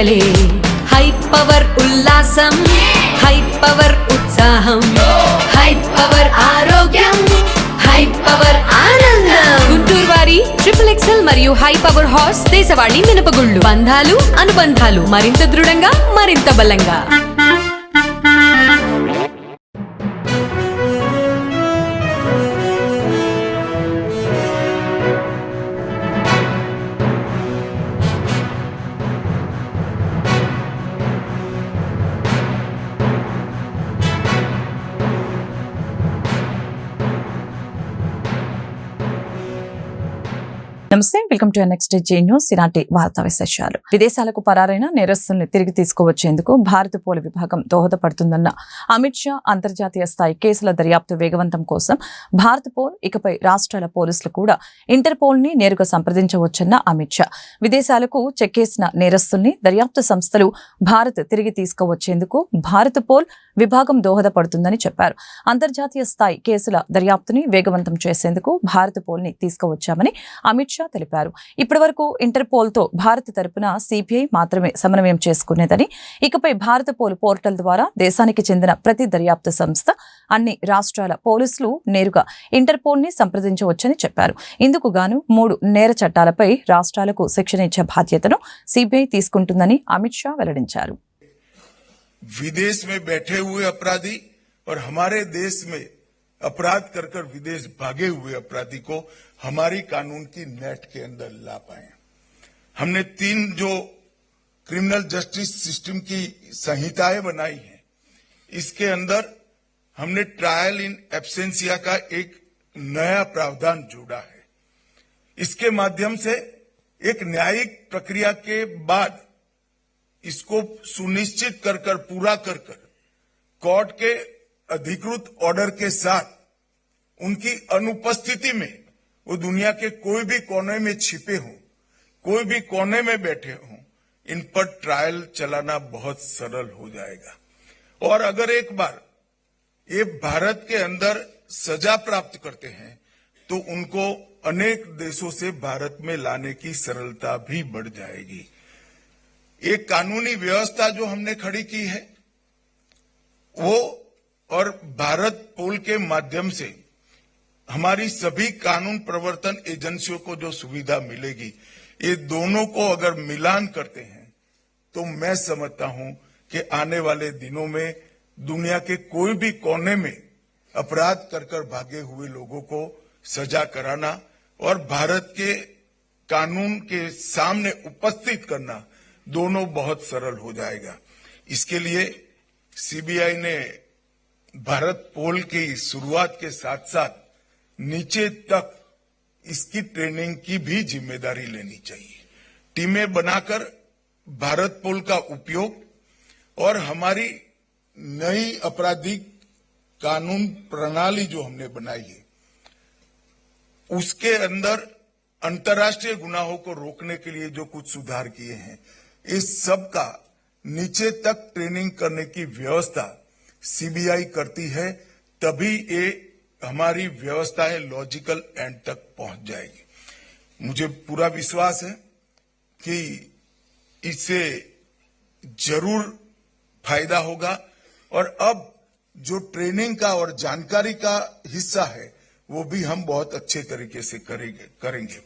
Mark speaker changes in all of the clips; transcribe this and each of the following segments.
Speaker 1: పండగలే high power ఉల్లాసం high power ఉత్సాహం high power ఆరోగ్యం హై పవర్ ఆనందం గుంటూరు వారి ట్రిపుల్ ఎక్సెల్ మరియు హై పవర్ హార్స్ దేశవాళీ మినపగుళ్ళు బంధాలు అనుబంధాలు మరింత దృఢంగా మరింత బలంగా
Speaker 2: నమస్తే, welcome to next J news. ఈనాటి వార్తా విశేషాలు. విదేశాలకు పరారైన నేరస్తుల్ని తిరిగి తీసుకువచ్చేందుకు భారత పోలీస్ విభాగం దోహదపడుతుందన్న అమిత్ షా, అంతర్జాతీయ స్థాయి కేసుల దర్యాప్తు వేగవంతం కోసం భారత పోల్ ఇకపై రాష్ట్రాల పోలీసులు కూడా ఇంటర్పోల్ ని నేరుగా సంప్రదించవచ్చన్న అమిత్ షా, విదేశాలకు చెక్కేసిన నేరస్తుల్ని దర్యాప్తు సంస్థలు భారత్ తిరిగి తీసుకువచ్చేందుకు భారత పోల్ విభాగం దోహదపడుతుందని చెప్పారు. అంతర్జాతీయ స్థాయి కేసుల దర్యాప్తుని వేగవంతం చేసేందుకు భారత పోల్ ని తీసుకువచ్చామని అమిత్ షా తెలిపారు. ఇప్పటి వరకు ఇంటర్పోల్ తో భారత్ తరపున సిబిఐ మాత్రమే సమన్వయం చేసుకునేదని, ఇకపై భారత పోల్ పోర్టల్ ద్వారా దేశానికి చెందిన ప్రతి దర్యాప్తు సంస్థ, అన్ని రాష్ట్రాల పోలీసులు నేరుగా ఇంటర్పోల్ ని సంప్రదించవచ్చని చెప్పారు. ఇందుకు గాను 3 నేర చట్టాలపై రాష్ట్రాలకు శిక్షణ ఇచ్చే బాధ్యతను సిబిఐ తీసుకుంటుందని అమిత్ షా వెల్లడించారు.
Speaker 3: विदेश में बैठे हुए अपराधी और हमारे देश में अपराध कर विदेश भागे हुए अपराधी को हमारी कानून की नेट के अंदर ला पाए. हमने 3 जो क्रिमिनल जस्टिस सिस्टम की संहिताएं बनाई हैं, इसके अंदर हमने ट्रायल इन एब्सेंसिया का एक नया प्रावधान जोड़ा है. इसके माध्यम से एक न्यायिक प्रक्रिया के बाद इसको सुनिश्चित कर पूरा कर कोर्ट के अधिकृत ऑर्डर के साथ उनकी अनुपस्थिति में वो दुनिया के कोई भी कोने में छिपे हों, कोई भी कोने में बैठे हों, इन पर ट्रायल चलाना बहुत सरल हो जाएगा. और अगर एक बार ये भारत के अंदर सजा प्राप्त करते हैं तो उनको अनेक देशों से भारत में लाने की सरलता भी बढ़ जाएगी. एक कानूनी व्यवस्था जो हमने खड़ी की है वो और भारत पोल के माध्यम से हमारी सभी कानून प्रवर्तन एजेंसियों को जो सुविधा मिलेगी, ये दोनों को अगर मिलान करते हैं तो मैं समझता हूं कि आने वाले दिनों में दुनिया के कोई भी कोने में अपराध कर भागे हुए लोगों को सजा कराना और भारत के कानून के सामने उपस्थित करना दोनों बहुत सरल हो जाएगा. इसके लिए सीबीआई ने भारत पोल की शुरुआत के साथ साथ नीचे तक इसकी ट्रेनिंग की भी जिम्मेदारी लेनी चाहिए. टीमें बनाकर भारत पोल का उपयोग और हमारी नई आपराधिक कानून प्रणाली जो हमने बनाई है उसके अंदर अंतर्राष्ट्रीय गुनाहों को रोकने के लिए जो कुछ सुधार किए हैं, इस सब का नीचे तक ट्रेनिंग करने की व्यवस्था सीबीआई करती है, तभी ये हमारी व्यवस्थाएं लॉजिकल एंड तक पहुंच जाएगी. मुझे पूरा विश्वास है कि इससे जरूर फायदा होगा और अब जो ट्रेनिंग का और जानकारी का हिस्सा है वो भी हम बहुत अच्छे तरीके से करेंगे.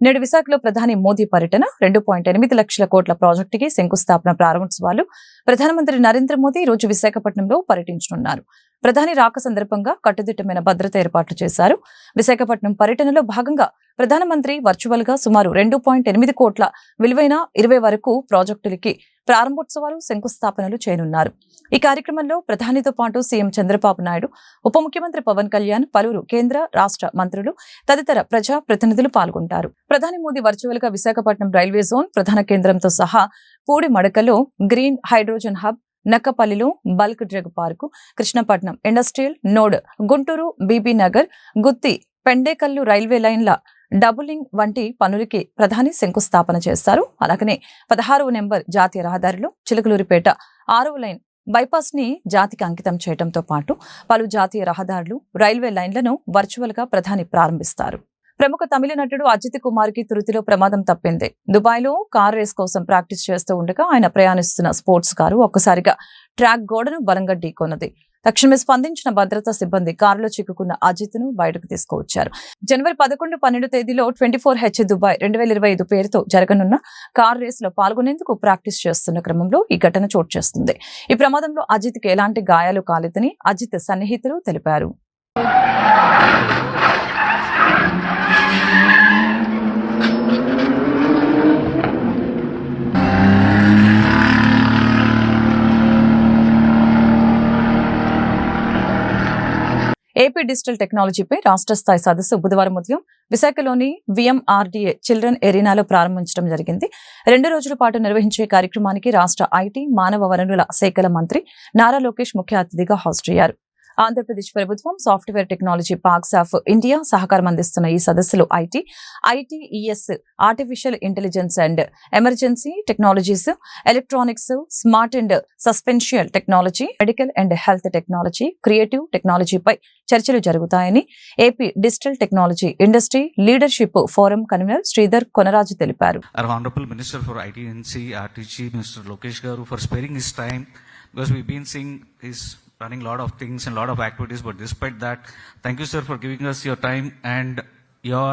Speaker 2: నేడు విశాఖలో ప్రధాని మోదీ పర్యటన 2.8 లక్షల కోట్ల ప్రాజెక్టుకి శంకుస్థాపన ప్రారంభోత్సవాలు. ప్రధానమంత్రి నరేంద్ర మోదీ రోజు విశాఖపట్నంలో పర్యటించనున్నారు. ప్రధాని రాక సందర్భంగా కట్టుదిట్టమైన భద్రత ఏర్పాట్లు చేశారు. విశాఖపట్నం పర్యటనలో భాగంగా ప్రధానమంత్రి వర్చువల్ గా సుమారు 2.8 కోట్ల విలువైన 20 వరకు ప్రాజెక్టులకి ప్రారంభోత్సవాలు, శంకుస్థాపనలు చేయనున్నారు. ఈ కార్యక్రమంలో ప్రధానితో పాటు సీఎం చంద్రబాబు నాయుడు, ఉప ముఖ్యమంత్రి పవన్ కళ్యాణ్, పలువురు కేంద్ర, రాష్ట్ర మంత్రులు, తదితర ప్రజా ప్రతినిధులు పాల్గొంటారు. ప్రధాని మోదీ వర్చువల్ గా విశాఖపట్నం రైల్వే జోన్ ప్రధాన కేంద్రంతో సహా పూడి మడకలో గ్రీన్ హైడ్రోజన్ హబ్, నక్కపల్లిలో bulk drug park, Krishnapatnam industrial node, Guntur Bibi Nagar, Gooty, Pendekallu railway లైన్ల డబులింగ్ వంటి పనులకి ప్రధాని శంకుస్థాపన చేస్తారు. అలాగనే 16వ నెంబర్ జాతీయ రహదారిలో చిలకలూరిపేట 6వ లైన్ బైపాస్ ని జాతికి అంకితం చేయడంతో పాటు పలు జాతీయ రహదారులు, రైల్వే లైన్లను వర్చువల్ గా ప్రధాని ప్రారంభిస్తారు. ప్రముఖ తమిళ నటుడు అజిత్ కుమార్ కి తురుతిలో ప్రమాదం తప్పింది. దుబాయ్ లో కార్ రేస్ కోసం ప్రాక్టీస్ చేస్తూ ఉండగా ఆయన ప్రయాణిస్తున్న స్పోర్ట్స్ కారు ఒక్కసారిగా ట్రాక్ గోడను బలంగా ఢీకొన్నది. తక్షణమే స్పందించిన భద్రతా సిబ్బంది కారులో చిక్కుకున్న అజిత్ ను బయటకు తీసుకువచ్చారు. జనవరి 11-12 తేదీలో 24H దుబాయ్ 2025 పేరుతో జరగనున్న కార్ రేస్ లో పాల్గొనేందుకు ప్రాక్టీస్ చేస్తున్న క్రమంలో ఈ ఘటన చోటు చేసుకుంది. ఈ ప్రమాదంలో అజిత్ కి ఎలాంటి గాయాలు కాలేదని అజిత్ సన్నిహితులు తెలిపారు. ఏపీ డిజిటల్ టెక్నాలజీపై రాష్ట్ర స్థాయి సదస్సు బుధవారం ఉదయం విశాఖలోని VMRDA చిల్డ్రన్ ఎరీనాలో ప్రారంభించడం జరిగింది. 2 రోజుల పాటు నిర్వహించే కార్యక్రమానికి రాష్ట్ర ఐటీ మానవ వనరుల శాఖల మంత్రి నారా లోకేష్ ముఖ్య అతిథిగా హాజరయ్యారు. ఆంధ్రప్రదేశ్ ప్రభుత్వం software technology parks of India సహకారం అందిస్తున్న ఈ సదస్సులో ITES, artificial intelligence and emergency technologies, electronics, smart and essential technology, medical and health technology, creative టెక్నాలజీపై చర్చలు జరుగుతాయని AP digital technology industry leadership forum convener Sridhar Konaraju తెలిపారు.
Speaker 4: Our Honorable Minister for ITNC, RTG, Mr. Lokesh Garu, for sparing his time, because we've been seeing he's running a lot of things and a lot of activities, but despite that, thank you, sir, for giving us your time and your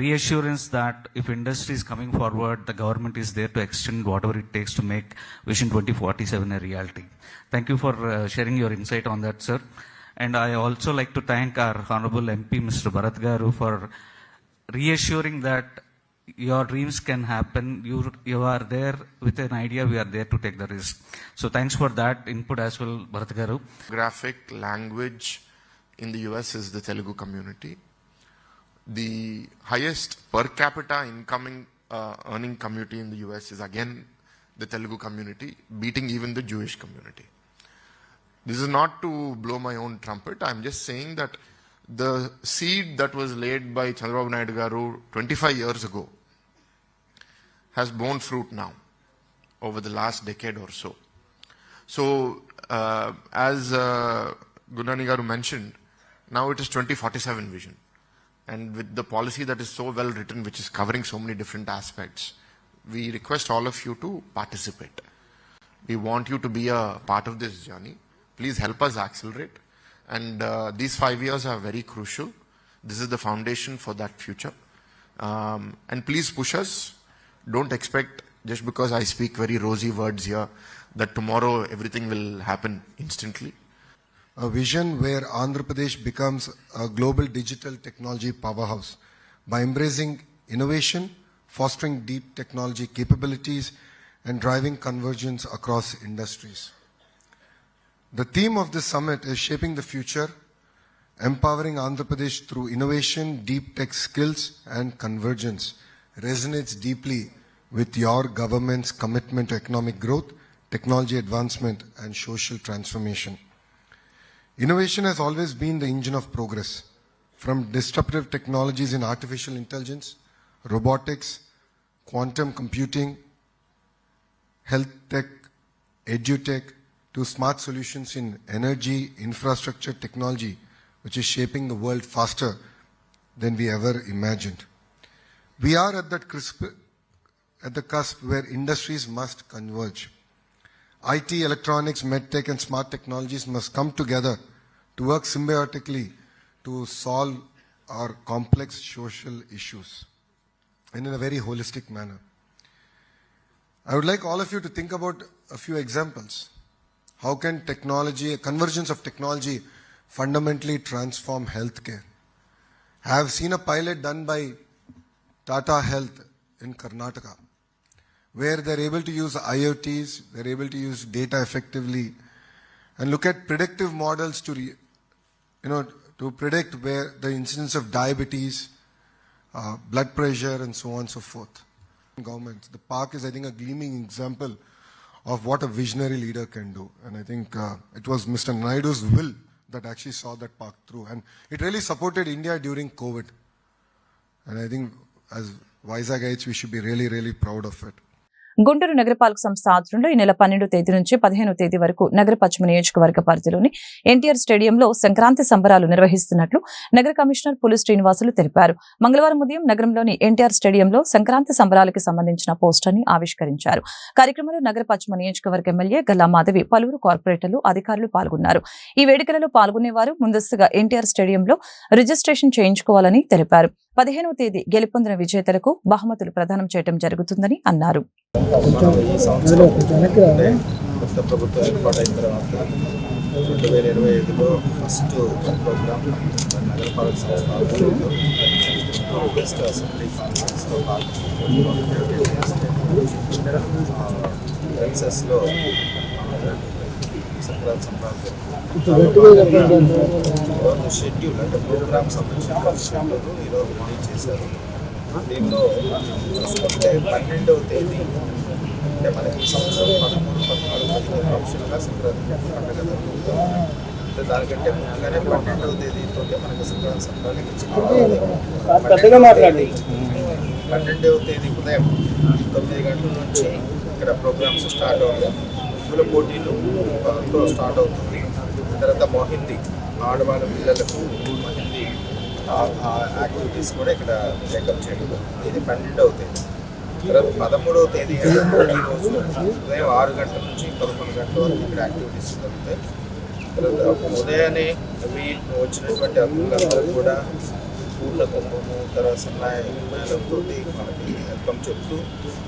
Speaker 4: reassurance that if industry is coming forward, the government is there to extend whatever it takes to make Vision 2047 a reality. Thank you for sharing your insight on that, sir. And I also like to thank our Honorable MP, Mr. Bharat Garu, for reassuring that your dreams can happen. You are there with an idea. We are there to take the risk. So thanks for that input as well, Bharat Garu.
Speaker 5: Graphic language in the US is the Telugu community. The highest per capita incoming earning community in the US is again the Telugu community, beating even the Jewish community. This is not to blow my own trumpet. I'm just saying that the seed that was laid by Chandrababu Naidu Garu 25 years ago has borne fruit now over the last decade or so. So, as Gunani Garu mentioned, now it is 2047 vision. And with the policy that is so well written, which is covering so many different aspects, we request all of you to participate. We want you to be a part of this journey. Please help us accelerate. And these 5 years are very crucial. This is the foundation for that future. And please push us. Don't expect, just because I speak very rosy words here, that tomorrow everything will happen instantly.
Speaker 6: A vision where Andhra Pradesh becomes a global digital technology powerhouse by embracing innovation, fostering deep technology capabilities, and driving convergence across industries. The theme of this summit is Shaping the Future, empowering Andhra Pradesh through innovation, deep tech skills, and convergence. Resonates deeply with your government's commitment to economic growth, technology advancement, and social transformation. Innovation has always been the engine of progress. From disruptive technologies in artificial intelligence, robotics, quantum computing, health tech, edutech, to smart solutions in energy, infrastructure, technology, which is shaping the world faster than we ever imagined. We are at the cusp where industries must converge. IT, electronics, medtech, and smart technologies must come together to work symbiotically to solve our complex social issues and in a very holistic manner. I would like all of you to think about a few examples. How can technology, convergence of technology, fundamentally transform healthcare? I have seen a pilot done by Tata Health in Karnataka, where they're able to use IoTs, they're able to use data effectively, and look at predictive models to predict where the incidence of diabetes, blood pressure, and so on and so forth. Government, the park is, I think, a gleaming example of what a visionary leader can do. And I think it was Mr. Naidu's will that actually saw that park through. And it really supported India during COVID. And I think as Vizagayites, we should be really, really proud of it.
Speaker 2: Guntur నగరపాలక సంస్థ ఆధ్వర్యంలో ఈ నెల 12వ తేదీ నుంచి 15వ తేదీ వరకు నగర పశ్చిమ నియోజకవర్గ పరిధిలోని ఎన్టీఆర్ స్టేడియంలో సంక్రాంతి సంబరాలు నిర్వహిస్తున్నట్లు నగర కమిషనర్ పులి శ్రీనివాసులు తెలిపారు. మంగళవారం ఉదయం నగరంలోని ఎన్టీఆర్ స్టేడియంలో సంక్రాంతి సంబరాలకు సంబంధించిన పోస్టర్ని ఆవిష్కరించారు. కార్యక్రమంలో నగర పశ్చిమ నియోజకవర్గ ఎమ్మెల్యే గల్లా మాధవి, పలువురు కార్పొరేటర్లు, అధికారులు పాల్గొన్నారు. ఈ వేడుకలలో పాల్గొనేవారు ముందస్తుగా ఎన్టీఆర్ స్టేడియంలో రిజిస్ట్రేషన్ చేయించుకోవాలని తెలిపారు. 15వ తేదీ గెలుపొందిన విజేతలకు బహుమతులు ప్రదానం చేయడం జరుగుతుందని అన్నారు.
Speaker 7: ఈ సంవత్సరం అంటే కొత్త ప్రభుత్వం ఏర్పాటైన తర్వాత 2025లో ఫస్ట్ ప్రోగ్రామ్ నగరపాలక సంస్థ ఆధ్వర్యంలో వెస్ట్ అసెంబ్లీ కాన్ఫరెన్స్లో ప్రిన్సెస్లో సంక్రాంతి సంబరాలు ఈరోజు షెడ్యూల్ అంటే ప్రోగ్రామ్ సంబంధించిన షెడ్యూల్ ఈరోజు రిలీజ్ చేశారు. దీనిలో చూసుకుంటే 12వ తేదీ అంటే మనకి ఈ సంవత్సరం 13, 14, 15 ఆప్షన్గా సంక్రాంతి పండుగ జరుగుతుంది. అంటే దానికంటే ముందుగానే 12వ తేదీతో మనకి సంక్రాంతి సంబరాలు ఇచ్చింది. 12వ తేదీ ఉదయం 9 గంటల నుంచి ఇక్కడ ప్రోగ్రామ్స్ స్టార్ట్ అవుతాయి. ముగ్గుల పోటీలతో స్టార్ట్ అవుతుంది. తర్వాత మొహిందీ ఆడవాళ్ళ పిల్లలకు మొహిందీ యాక్టివిటీస్ కూడా ఇక్కడ చెకప్ చేయడం. ఇది 12వ తేదీ. తర్వాత 13వ తేదీ ఈరోజు ఉదయం 6 గంటల నుంచి 11 గంటల వరకు ఇక్కడ యాక్టివిటీస్ జరుగుతాయి. తర్వాత ఉదయాన్నే వచ్చినటువంటి అతిథులందరూ కూడా పూర్ణ కుంభము, తర్వాత సన్నాయి మేళంతో మనకి వెల్కమ్ చెప్తూ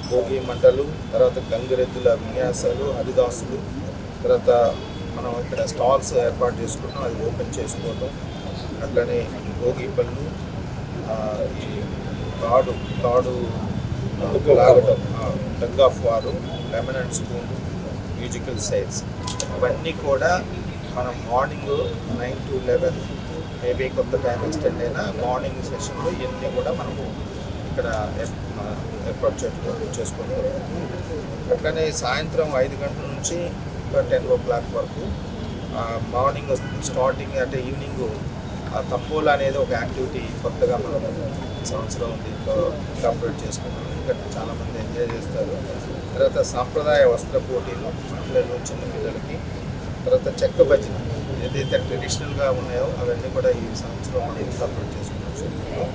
Speaker 7: భోగి మంటలు, తర్వాత గంగిరెద్దుల విన్యాసాలు, హరిదాసులు, తర్వాత మనం ఇక్కడ స్టాల్స్ ఏర్పాటు చేసుకున్నాం, అది ఓపెన్ చేసుకోవడం, అట్లనే భోగి పళ్ళు, ఈ తాడు లాగటం, టగ్ ఆఫ్ వారు, lemon and spoon, musical sides, ఇవన్నీ కూడా మనం మార్నింగ్ 9 to 11 మేబీ కొత్త టైం ఎక్స్టెండ్ అయినా మార్నింగ్ సెషన్లో ఇవన్నీ కూడా మనము ఇక్కడ ఏర్పాటు చేసుకుంటాం. అట్లనే సాయంత్రం 5 గంటల నుంచి 10 o'clock వరకు మార్నింగ్ స్టార్టింగ్ అంటే ఈవినింగ్ తంబోలా అనేది ఒక యాక్టివిటీ కొత్తగా మనం సంవత్సరం దీంట్లో ఇంకాపరేట్ చేసుకున్నాం. ఎందుకంటే చాలామంది ఎంజాయ్ చేస్తారు. తర్వాత సాంప్రదాయ వస్త్ర పోటీలు పిల్లలు, చిన్న పిల్లలకి, తర్వాత చెక్క భజన ఏదైతే ట్రెడిషనల్గా ఉన్నాయో అవన్నీ కూడా ఈ సంవత్సరం మనం ఇంకాపరేట్ చేసుకున్నాం.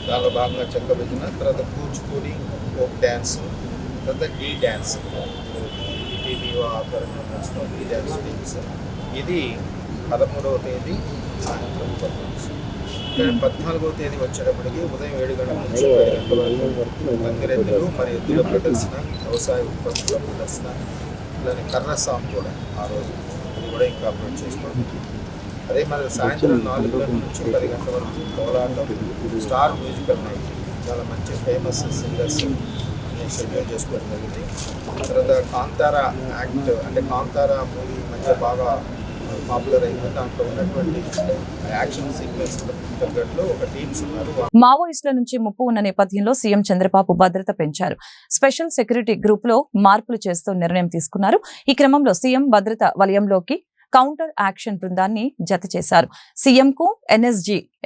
Speaker 7: దానిలో భాగంగా చెక్క భజన, తర్వాత కూచిపూడి, ఫోక్ డ్యాన్స్, తర్వాత డీ డ్యాన్స్, టీవీ ఆధ్వర్యంలో నడుస్తున్న డీ డ్యాన్స్ టీమ్స్. ఇది 13వ తేదీ సాయంత్రం పర్ఫార్మెన్స్. 14వ తేదీ వచ్చేటప్పటికి ఉదయం 7 గంటల నుంచి 10 గంటల వరకు గంగిరెద్దులు మరియు ఎద్దుల ప్రదర్శన, వ్యవసాయ ఉత్పత్తుల ప్రదర్శన, ఇలానే కర్ర సాంగ్ కూడా ఆ రోజు అది కూడా ఇంకా అప్లోడ్ చేసుకోవడం. అదే మరి సాయంత్రం 4 గంటల నుంచి 10 గంటల వరకు కోలాటం, స్టార్ మ్యూజికల్ నైట్, చాలా మంచి ఫేమస్ సింగర్స్ షెడ్యూల్ చేసుకోవడం జరిగింది. తర్వాత కాంతారా యాక్ట్ అంటే కాంతారా మూవీ మధ్య బాగా పాపులర్ అయింది. దాంట్లో ఉన్నటువంటి యాక్షన్ సీక్వెన్స్ తగ్గట్లు ఒక టీమ్స్ ఉన్నారు.
Speaker 2: మావోయిస్టుల నుంచి ముప్పు ఉన్న నేపథ్యంలో సీఎం చంద్రబాబు భద్రత పెంచారు. స్పెషల్ సెక్యూరిటీ గ్రూప్ లో మార్పులు చేస్తూ నిర్ణయం తీసుకున్నారు. ఈ క్రమంలో సీఎం భద్రత వలయంలోకి కౌంటర్ యాక్షన్ బృందాన్ని జత చేశారు. సీఎంకు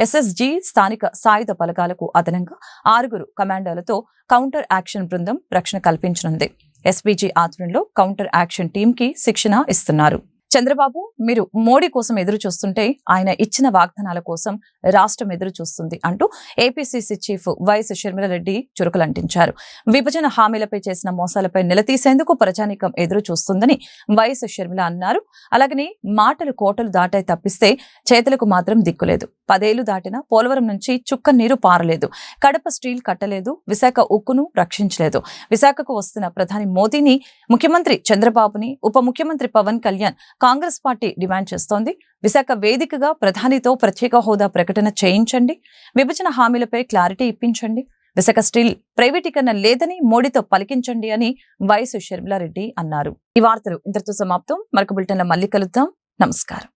Speaker 2: ఎస్ఎస్జీ స్థానిక సాయుధ బలగాలకు అదనంగా 6 కమాండోలతో కౌంటర్ యాక్షన్ బృందం రక్షణ కల్పించనుంది. ఎస్పీజీ ఆధ్వర్యంలో కౌంటర్ యాక్షన్ టీం కి శిక్షణ ఇస్తున్నారు. చంద్రబాబు, మీరు మోడీ కోసం ఎదురు చూస్తుంటే ఆయన ఇచ్చిన వాగ్దానాల కోసం రాష్ట్రం ఎదురు చూస్తుంది అంటూ ఏపీసీసీ చీఫ్ వైఎస్ షర్మిలారెడ్డి చురుకులంటించారు. విభజన హామీలపై చేసిన మోసాలపై నిలదీసేందుకు ప్రజానీకం ఎదురు చూస్తుందని వైఎస్ షర్మిల అన్నారు. అలాగని మాటలు కోటలు దాటాయి తప్పిస్తే చేతులకు మాత్రం దిక్కులేదు. 10 ఏళ్లు దాటినా పోలవరం నుంచి చుక్క నీరు పారలేదు. కడప స్టీల్ కట్టలేదు. విశాఖ ఉక్కును రక్షించలేదు. విశాఖకు వస్తున్న ప్రధాని మోదీని, ముఖ్యమంత్రి చంద్రబాబుని, ఉప ముఖ్యమంత్రి పవన్ కళ్యాణ్ కాంగ్రెస్ పార్టీ డిమాండ్ చేస్తోంది. విశాఖ వేదికగా ప్రధానితో ప్రత్యేక హోదా ప్రకటన చేయించండి. విభజన హామీలపై క్లారిటీ ఇప్పించండి. విశాఖ స్టీల్ ప్రైవేటీకరణ లేదని మోడీతో పలికించండి అని వైఎస్ షర్మిలారెడ్డి అన్నారు. ఈ వార్తలు ఇంతటితో సమాప్తం. మరొక బులెటిన్లో మళ్ళీ కలుద్దాం. నమస్కారం.